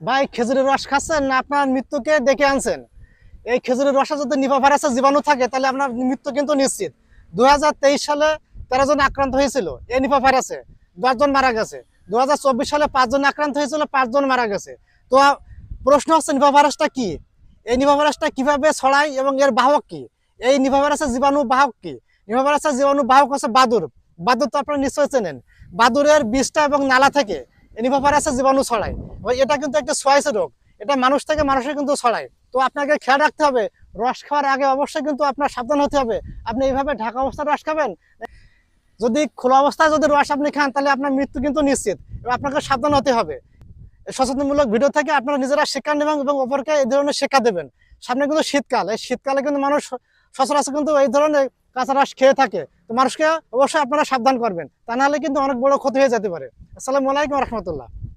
ভাই খেজুরের রস খাচ্ছেন না আপনার মৃত্যুকে ডেকে আনছেন? এই খেজুরের রসে যদি নিপা ভাইরাসের জীবাণু থাকে তাহলে আপনার মৃত্যু কিন্তু নিশ্চিত। 2023 সালে 13 জন আক্রান্ত হয়েছিল এই নিপা ভাইরাসে, 10 জন মারা গেছে। 2024 সালে 5 জন আক্রান্ত হয়েছিল, 5 জন মারা গেছে। তো প্রশ্ন হচ্ছে নিপা ভাইরাসটা কি, এই নিপা ভাইরাসটা কিভাবে ছড়ায় এবং এর বাহক কি, এই নিপা ভাইরাসের জীবাণু বাহক কি? নিপা ভাইরাসের জীবাণু বাহক হচ্ছে বাদুড়। বাদুড় তো আপনারা নিশ্চয়ই চেনেন। বাদুড়ের বিষটা এবং নালা থেকে এই নিপা ভাইরাসের জীবাণু ছড়ায়। এটা কিন্তু একটা সোয়াইস রোগ, এটা মানুষ থেকে মানুষে কিন্তু ছড়ায়। তো আপনাকে খেয়াল রাখতে হবে, রস খাওয়ার আগে অবশ্যই কিন্তু আপনার সাবধান হতে হবে। আপনি এইভাবে ঢাকা অবস্থায় রস খাবেন, যদি খোলা অবস্থায় যদি রস আপনি খান তাহলে আপনার মৃত্যু কিন্তু নিশ্চিত। এবং আপনাকে সাবধান হতে হবে। সচেতনমূলক ভিডিও থেকে আপনারা নিজেরা শিক্ষা নেবেন এবং অপরকে এই ধরনের শিক্ষা দেবেন। সামনে কিন্তু শীতকাল, এই শীতকালে কিন্তু মানুষ সচরাচর কিন্তু এই ধরনের কাঁচা রস খেয়ে থাকে। তো মানুষকে অবশ্যই আপনারা সাবধান করবেন, তা নাহলে কিন্তু অনেক বড় ক্ষতি হয়ে যেতে পারে। আসসালামু আলাইকুম রহমতুল্লাহ।